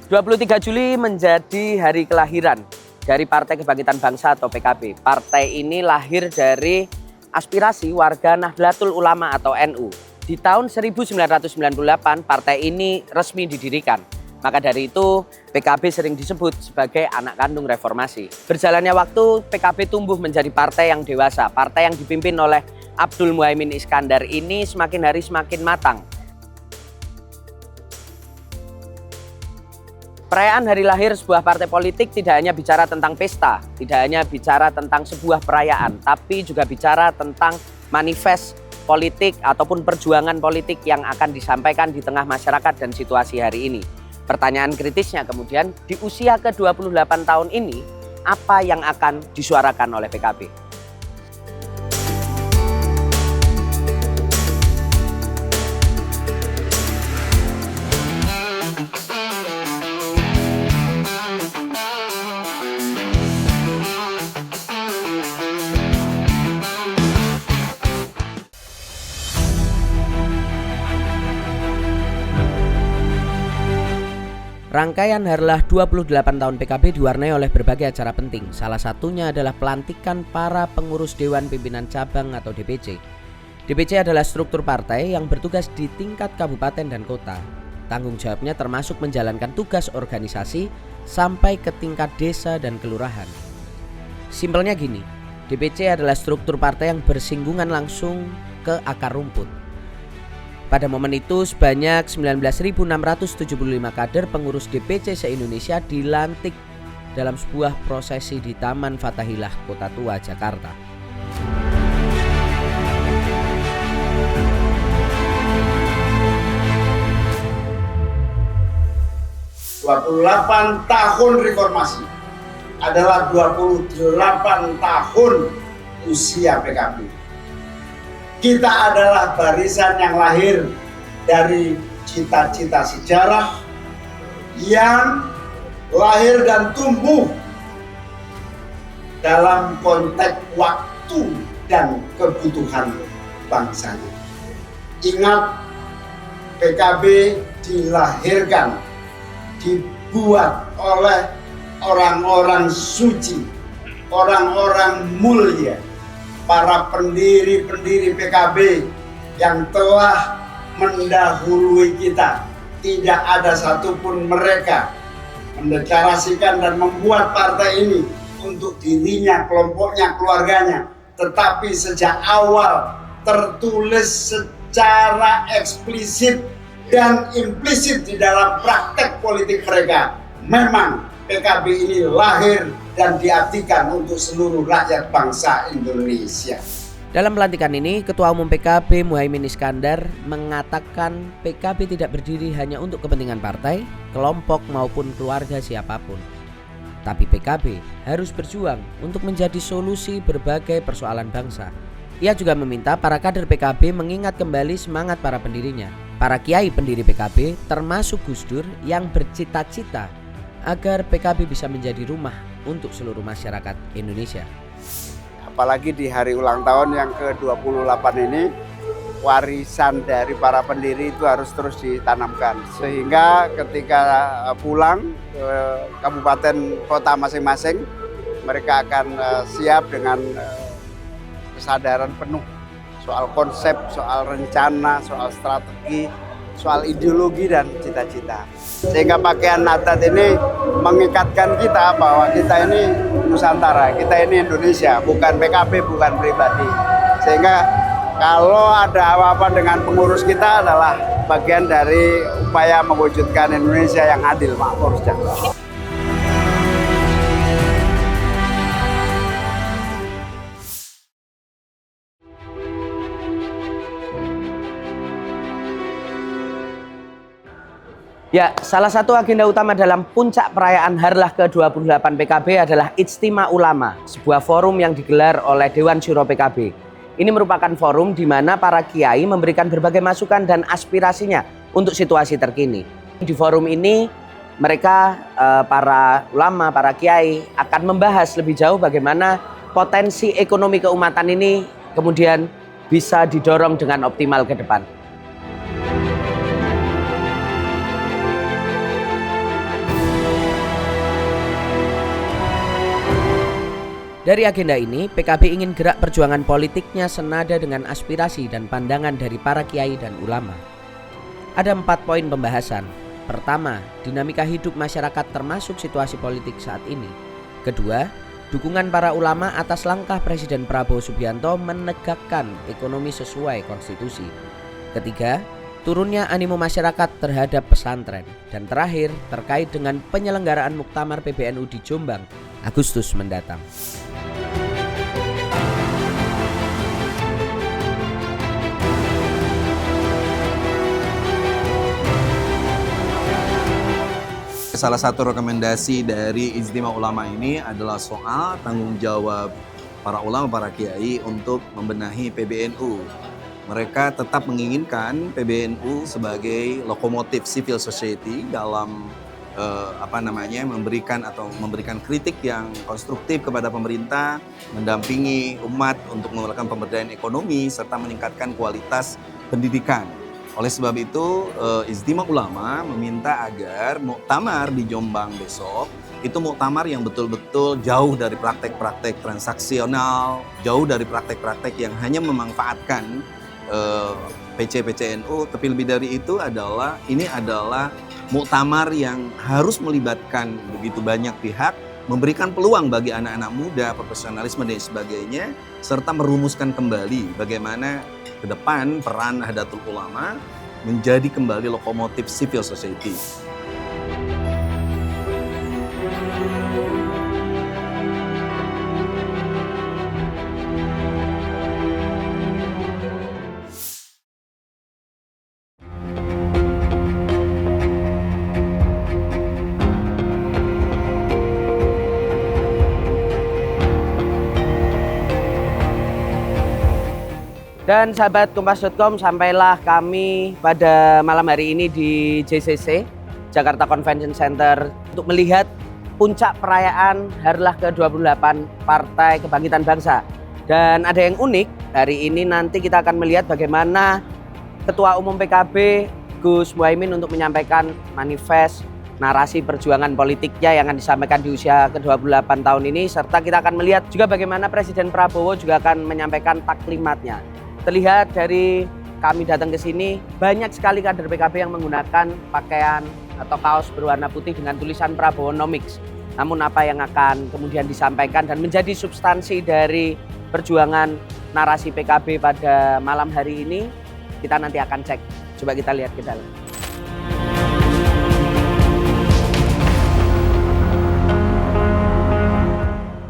23 Juli menjadi hari kelahiran dari Partai Kebangkitan Bangsa atau PKB. Partai ini lahir dari aspirasi warga Nahdlatul Ulama atau NU. Di tahun 1998 partai ini resmi didirikan. Maka dari itu PKB sering disebut sebagai anak kandung reformasi. Berjalannya waktu PKB tumbuh menjadi partai yang dewasa. Partai yang dipimpin oleh Abdul Muhaimin Iskandar ini semakin hari semakin matang. Perayaan hari lahir sebuah partai politik tidak hanya bicara tentang pesta, tidak hanya bicara tentang sebuah perayaan, tapi juga bicara tentang manifest politik ataupun perjuangan politik yang akan disampaikan di tengah masyarakat dan situasi hari ini. Pertanyaan kritisnya kemudian, di usia ke-28 tahun ini, apa yang akan disuarakan oleh PKB? Rangkaian Harlah 28 tahun PKB diwarnai oleh berbagai acara penting. Salah satunya adalah pelantikan para pengurus Dewan Pimpinan Cabang atau DPC. DPC adalah struktur partai yang bertugas di tingkat kabupaten dan kota. Tanggung jawabnya termasuk menjalankan tugas organisasi sampai ke tingkat desa dan kelurahan. Simpelnya gini, DPC adalah struktur partai yang bersinggungan langsung ke akar rumput. Pada momen itu sebanyak 19.675 kader pengurus DPC se-Indonesia dilantik dalam sebuah prosesi di Taman Fathahillah, Kota Tua, Jakarta. Tahun reformasi adalah 28 tahun usia PKB. Kita adalah barisan yang lahir dari cita-cita sejarah yang lahir dan tumbuh dalam konteks waktu dan kebutuhan bangsanya. Ingat, PKB dilahirkan, dibuat oleh orang-orang suci, orang-orang mulia, para pendiri-pendiri PKB yang telah mendahului kita. Tidak ada satupun mereka mendeklarasikan dan membuat partai ini untuk dirinya, kelompoknya, keluarganya. Tetapi sejak awal tertulis secara eksplisit dan implisit di dalam praktek politik mereka. Memang PKB ini lahir dan diartikan untuk seluruh rakyat bangsa Indonesia. Dalam pelantikan ini, Ketua Umum PKB Muhaimin Iskandar mengatakan PKB tidak berdiri hanya untuk kepentingan partai, kelompok maupun keluarga siapapun. Tapi PKB harus berjuang untuk menjadi solusi berbagai persoalan bangsa. Ia juga meminta para kader PKB mengingat kembali semangat para pendirinya. Para kiai pendiri PKB termasuk Gus Dur yang bercita-cita agar PKB bisa menjadi rumah untuk seluruh masyarakat Indonesia. Apalagi di hari ulang tahun yang ke-28 ini, warisan dari para pendiri itu harus terus ditanamkan. Sehingga ketika pulang ke kabupaten kota masing-masing, mereka akan siap dengan kesadaran penuh soal konsep, soal rencana, soal strategi, soal ideologi dan cita-cita. Sehingga pakaian Nahdlat ini mengikatkan kita bahwa kita ini Nusantara, kita ini Indonesia, bukan PKB, bukan pribadi. Sehingga kalau ada apa-apa dengan pengurus kita adalah bagian dari upaya mewujudkan Indonesia yang adil, makmur, sejahtera. Ya, salah satu agenda utama dalam puncak perayaan Harlah ke-28 PKB adalah Ijtima Ulama, sebuah forum yang digelar oleh Dewan Syuro PKB. Ini merupakan forum di mana para kiai memberikan berbagai masukan dan aspirasinya untuk situasi terkini. Di forum ini, mereka, para ulama, para kiai akan membahas lebih jauh bagaimana potensi ekonomi keumatan ini kemudian bisa didorong dengan optimal ke depan. Dari agenda ini, PKB ingin gerak perjuangan politiknya senada dengan aspirasi dan pandangan dari para kiai dan ulama. Ada 4 poin pembahasan. Pertama, dinamika hidup masyarakat termasuk situasi politik saat ini. Kedua, dukungan para ulama atas langkah Presiden Prabowo Subianto menegakkan ekonomi sesuai konstitusi. Ketiga, turunnya animo masyarakat terhadap pesantren. Dan terakhir, terkait dengan penyelenggaraan Muktamar PBNU di Jombang Agustus mendatang. Salah satu rekomendasi dari Ijtima Ulama ini adalah soal tanggung jawab para ulama, para kiai untuk membenahi PBNU. Mereka tetap menginginkan PBNU sebagai lokomotif civil society dalam memberikan kritik yang konstruktif kepada pemerintah, mendampingi umat untuk melakukan pemberdayaan ekonomi serta meningkatkan kualitas pendidikan. Oleh sebab itu, Ijtima Ulama meminta agar muktamar di Jombang besok itu muktamar yang betul-betul jauh dari praktek-praktek transaksional, jauh dari praktek-praktek yang hanya memanfaatkan PC-PCNU, tapi lebih dari itu ini adalah muktamar yang harus melibatkan begitu banyak pihak, memberikan peluang bagi anak-anak muda, profesionalisme dan sebagainya, serta merumuskan kembali bagaimana ke depan peran Nahdlatul Ulama menjadi kembali lokomotif civil society. Dan sahabat Kompas.com, sampailah kami pada malam hari ini di JCC, Jakarta Convention Center, untuk melihat puncak perayaan Harlah ke-28 Partai Kebangkitan Bangsa. Dan ada yang unik, hari ini nanti kita akan melihat bagaimana Ketua Umum PKB Gus Muhaimin untuk menyampaikan manifest narasi perjuangan politiknya yang akan disampaikan di usia ke-28 tahun ini, serta kita akan melihat juga bagaimana Presiden Prabowo juga akan menyampaikan taklimatnya. Terlihat dari kami datang ke sini, banyak sekali kader PKB yang menggunakan pakaian atau kaos berwarna putih dengan tulisan Prabowonomics. Namun apa yang akan kemudian disampaikan dan menjadi substansi dari perjuangan narasi PKB pada malam hari ini, kita nanti akan cek. Coba kita lihat ke dalam.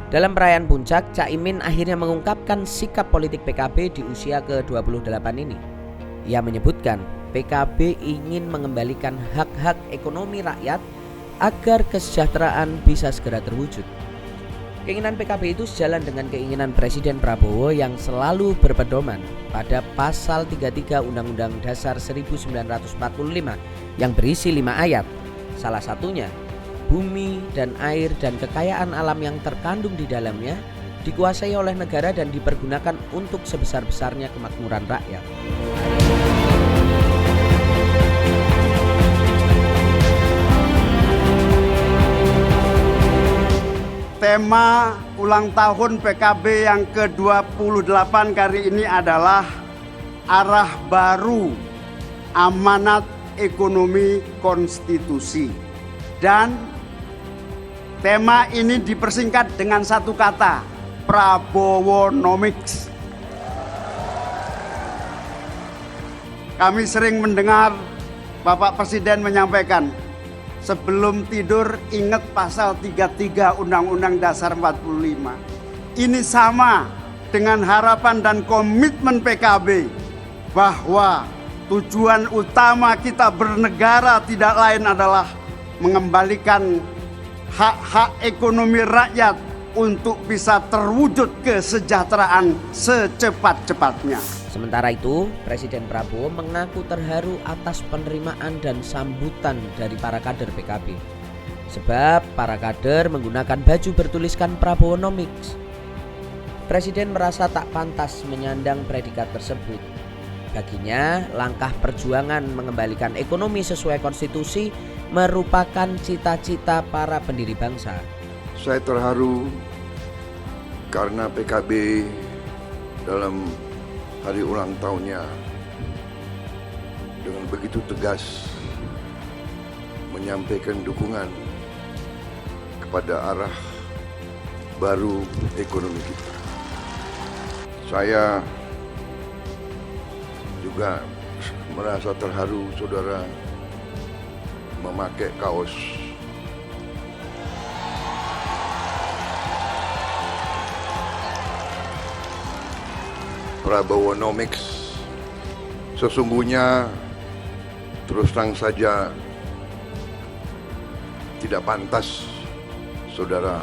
Dalam perayaan puncak, Caimin akhirnya mengungkapkan sikap politik PKB di usia ke-28 ini. Ia menyebutkan PKB ingin mengembalikan hak-hak ekonomi rakyat agar kesejahteraan bisa segera terwujud. Keinginan PKB itu sejalan dengan keinginan Presiden Prabowo yang selalu berpedoman pada pasal 33 Undang-Undang Dasar 1945 yang berisi 5 ayat. Salah satunya, bumi dan air dan kekayaan alam yang terkandung di dalamnya dikuasai oleh negara dan dipergunakan untuk sebesar-besarnya kemakmuran rakyat. Tema ulang tahun PKB yang ke-28 kali ini adalah arah baru amanat ekonomi konstitusi. Dan tema ini dipersingkat dengan satu kata, Prabowonomics. Kami sering mendengar Bapak Presiden menyampaikan, sebelum tidur ingat pasal 33 Undang-Undang Dasar 45. Ini sama dengan harapan dan komitmen PKB bahwa tujuan utama kita bernegara tidak lain adalah mengembalikan hak-hak ekonomi rakyat untuk bisa terwujud kesejahteraan secepat-cepatnya. Sementara itu, Presiden Prabowo mengaku terharu atas penerimaan dan sambutan dari para kader PKB. Sebab para kader menggunakan baju bertuliskan Prabowonomics. Presiden merasa tak pantas menyandang predikat tersebut. Baginya, langkah perjuangan mengembalikan ekonomi sesuai konstitusi merupakan cita-cita para pendiri bangsa. Saya terharu karena PKB dalam hari ulang tahunnya dengan begitu tegas menyampaikan dukungan kepada arah baru ekonomi kita. Saya juga merasa terharu saudara memakai kaos Prabowonomics. Sesungguhnya terus terang saja tidak pantas saudara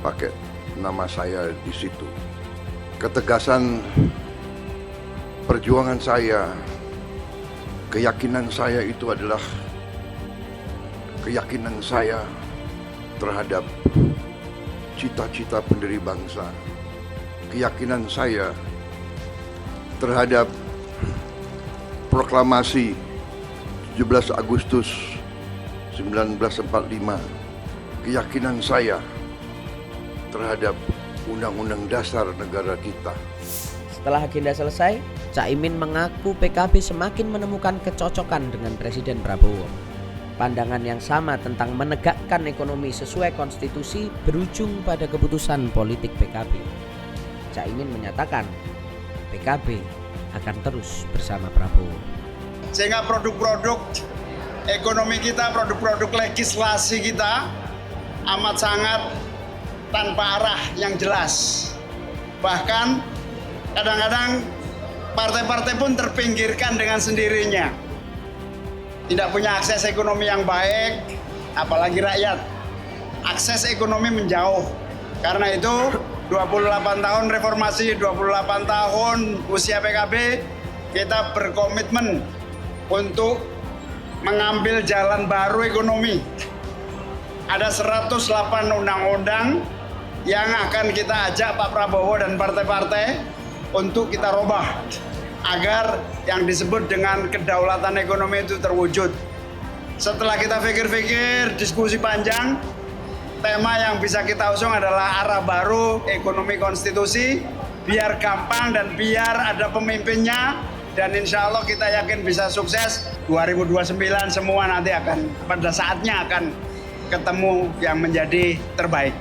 pakai nama saya di situ. Ketegasan perjuangan saya, keyakinan saya itu adalah keyakinan saya terhadap cita-cita pendiri bangsa, keyakinan saya terhadap proklamasi 17 Agustus 1945, keyakinan saya terhadap Undang-Undang Dasar negara kita. Setelah agenda selesai, Caimin mengaku PKB semakin menemukan kecocokan dengan Presiden Prabowo. Pandangan yang sama tentang menegakkan ekonomi sesuai konstitusi berujung pada keputusan politik PKB. Caimin menyatakan PKB akan terus bersama Prabowo. Sehingga produk-produk ekonomi kita, produk-produk legislasi kita amat sangat tanpa arah yang jelas. Bahkan kadang-kadang partai-partai pun terpinggirkan dengan sendirinya. Tidak punya akses ekonomi yang baik, apalagi rakyat. Akses ekonomi menjauh. Karena itu 28 tahun reformasi, 28 tahun usia PKB, kita berkomitmen untuk mengambil jalan baru ekonomi. Ada 108 undang-undang yang akan kita ajak Pak Prabowo dan partai-partai untuk kita robah agar yang disebut dengan kedaulatan ekonomi itu terwujud. Setelah kita pikir-pikir, diskusi panjang, tema yang bisa kita usung adalah arah baru ekonomi konstitusi, biar gampang dan biar ada pemimpinnya, dan insya Allah kita yakin bisa sukses. 2029 semua nanti akan pada saatnya akan ketemu yang menjadi terbaik.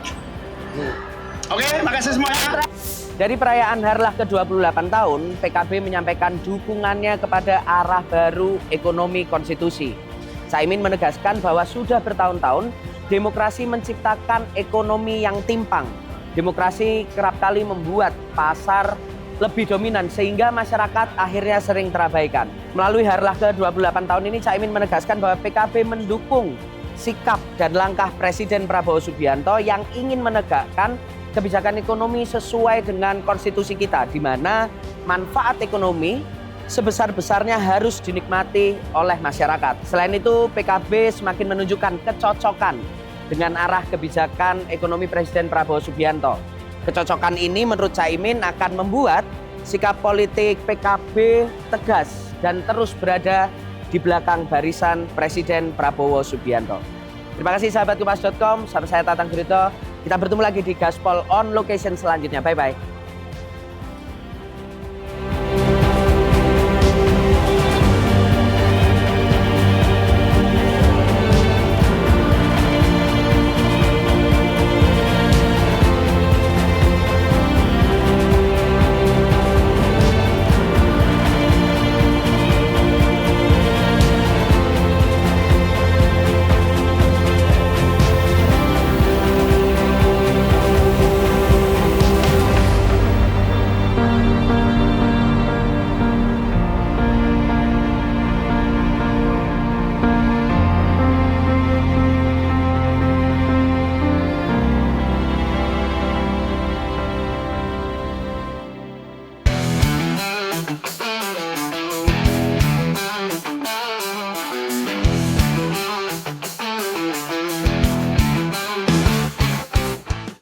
Oke, makasih semuanya. Dari perayaan Harlah ke-28 tahun, PKB menyampaikan dukungannya kepada arah baru ekonomi konstitusi. Caimin menegaskan bahwa sudah bertahun-tahun demokrasi menciptakan ekonomi yang timpang. Demokrasi kerap kali membuat pasar lebih dominan sehingga masyarakat akhirnya sering terabaikan. Melalui Harlah ke-28 tahun ini, Caimin menegaskan bahwa PKB mendukung sikap dan langkah Presiden Prabowo Subianto yang ingin menegakkan kebijakan ekonomi sesuai dengan konstitusi kita, di mana manfaat ekonomi sebesar-besarnya harus dinikmati oleh masyarakat. Selain itu, PKB semakin menunjukkan kecocokan dengan arah kebijakan ekonomi Presiden Prabowo Subianto. Kecocokan ini menurut Caimin akan membuat sikap politik PKB tegas dan terus berada di belakang barisan Presiden Prabowo Subianto. Terima kasih sahabat Kompas.com, sampai saya Tatang Guritno. Kita bertemu lagi di Gaspol On Location selanjutnya. Bye-bye.